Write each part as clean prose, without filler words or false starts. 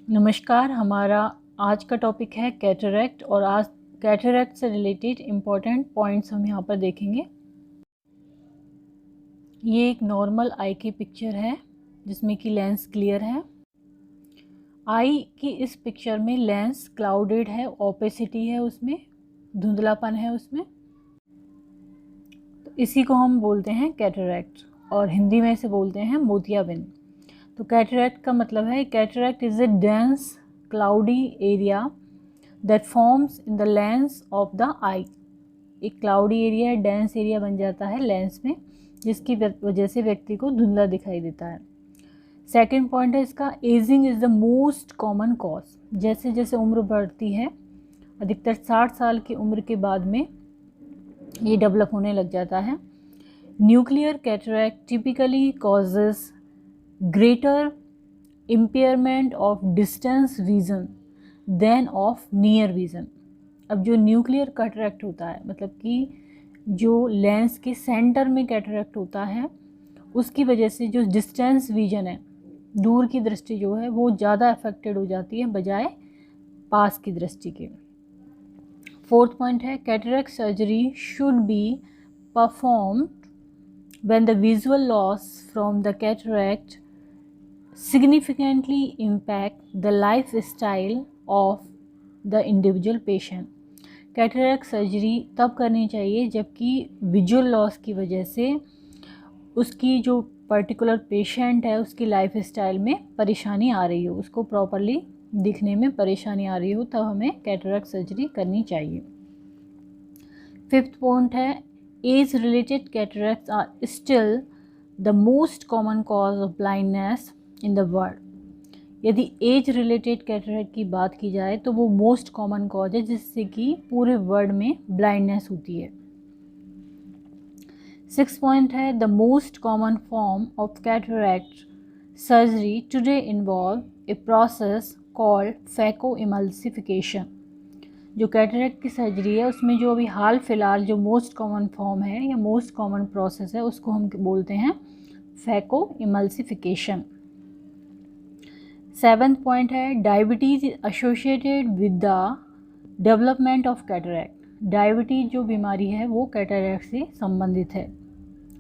नमस्कार। हमारा आज का टॉपिक है कैटरैक्ट और आज कैटरैक्ट से रिलेटेड इम्पॉर्टेंट पॉइंट्स हम यहाँ पर देखेंगे। ये एक नॉर्मल आई की पिक्चर है जिसमें कि लेंस क्लियर है। आई की इस पिक्चर में लेंस क्लाउडेड है, ओपेसिटी है, उसमें धुंधलापन है उसमें, तो इसी को हम बोलते हैं कैटरैक्ट और हिंदी में इसे बोलते हैं मोतियाबिंद। तो कैटरैक्ट का मतलब है cataract is a dense cloudy area that forms in the lens of the eye. एक क्लाउडी एरिया है, डेंस एरिया बन जाता है लेंस में, जिसकी वजह से व्यक्ति को धुंधला दिखाई देता है। सेकंड पॉइंट है इसका, ageing is the most common cause. जैसे जैसे उम्र बढ़ती है, अधिकतर 60 साल की उम्र के बाद में ये डेवलप होने लग जाता है। Nuclear cataract typically causes greater impairment of distance vision than of near vision. अब जो न्यूक्लियर कैटरैक्ट होता है, मतलब कि जो लेंस के सेंटर में कैटरैक्ट होता है, उसकी वजह से जो डिस्टेंस विजन है, दूर की दृष्टि जो है वो ज़्यादा अफेक्टेड हो जाती है बजाय पास की दृष्टि के। फोर्थ पॉइंट है, cataract surgery should be performed when the visual loss from the cataract significantly impact the lifestyle of the individual patient। Cataract surgery तब करनी चाहिए जबकि विजुअल लॉस की वजह से उसकी जो पर्टिकुलर पेशेंट है उसकी लाइफ स्टाइल में परेशानी आ रही हो, उसको प्रॉपरली दिखने में परेशानी आ रही हो, तब हमें कैटरैक्ट सर्जरी करनी चाहिए। फिफ्थ पॉइंट है, age related cataracts are still the most common cause of blindness in the world. यदि एज रिलेटेड कैटरैक्ट की बात की जाए तो वो मोस्ट कॉमन कॉज है जिससे कि पूरे वर्ल्ड में ब्लाइंडनेस होती है। सिक्स पॉइंट है, the most common form of cataract surgery today involve a process called phaco emulsification. जो कैटरैक्ट की सर्जरी है उसमें जो अभी हाल फिलहाल जो मोस्ट कॉमन फॉर्म है या मोस्ट कॉमन प्रोसेस है उसको हम बोलते हैं फैको इमल्सिफिकेशन। सेवन्थ पॉइंट है, diabetes is associated with the development of cataract. Diabetes जो बीमारी है वो कैटरैक्ट से संबंधित है।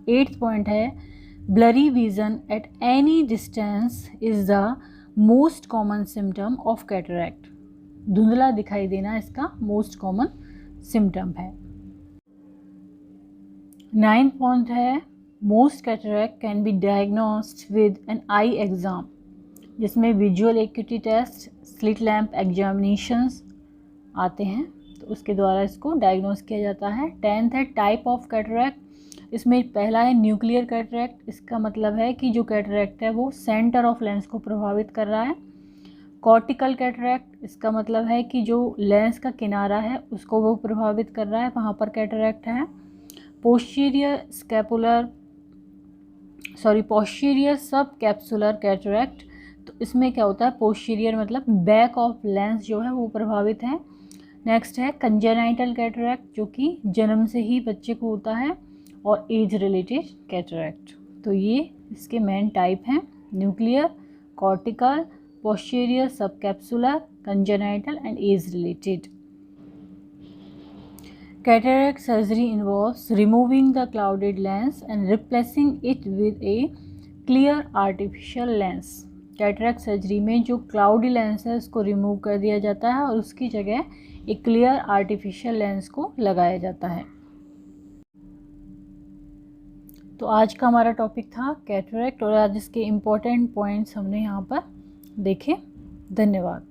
एट्थ पॉइंट है, blurry vision at any distance is the most common symptom of cataract. धुंधला दिखाई देना इसका मोस्ट कॉमन सिम्टम है। नाइन्थ पॉइंट है, most cataract can be diagnosed with an eye exam, जिसमें visual acuity test, slit lamp examinations आते हैं, तो उसके द्वारा इसको डायग्नोस किया जाता है। टेंथ है, टाइप ऑफ कैटरैक्ट। इसमें पहला है न्यूक्लियर कैटरैक्ट। इसका मतलब है कि जो कैटरैक्ट है वो सेंटर ऑफ लेंस को प्रभावित कर रहा है। कॉर्टिकल कैटरैक्ट, इसका मतलब है कि जो लेंस का किनारा है उसको वो प्रभावित कर रहा है, वहाँ पर कैटरैक्ट है। पोस्टीरियर सब कैप्सुलर कैटरैक्ट, तो इसमें क्या होता है, पोस्टीरियर मतलब बैक ऑफ लेंस जो है वो प्रभावित है। नेक्स्ट है कंजेनाइटल कैटरैक्ट, जो कि जन्म से ही बच्चे को होता है, और एज रिलेटेड कैटरैक्ट। तो ये इसके मेन टाइप हैं, न्यूक्लियर, कॉर्टिकल, पोस्टीरियर सब capsular, congenital and age related. Cataract surgery involves removing the clouded lens and replacing it with a clear artificial lens। Cataract surgery में जो क्लाउडी लेंस है उसको remove कर दिया जाता है और उसकी जगह एक क्लियर आर्टिफिशियल लेंस को लगाया जाता है। तो आज का हमारा टॉपिक था कैटरैक्ट और आज इसके इम्पोर्टेंट पॉइंट्स हमने यहाँ पर देखे। धन्यवाद।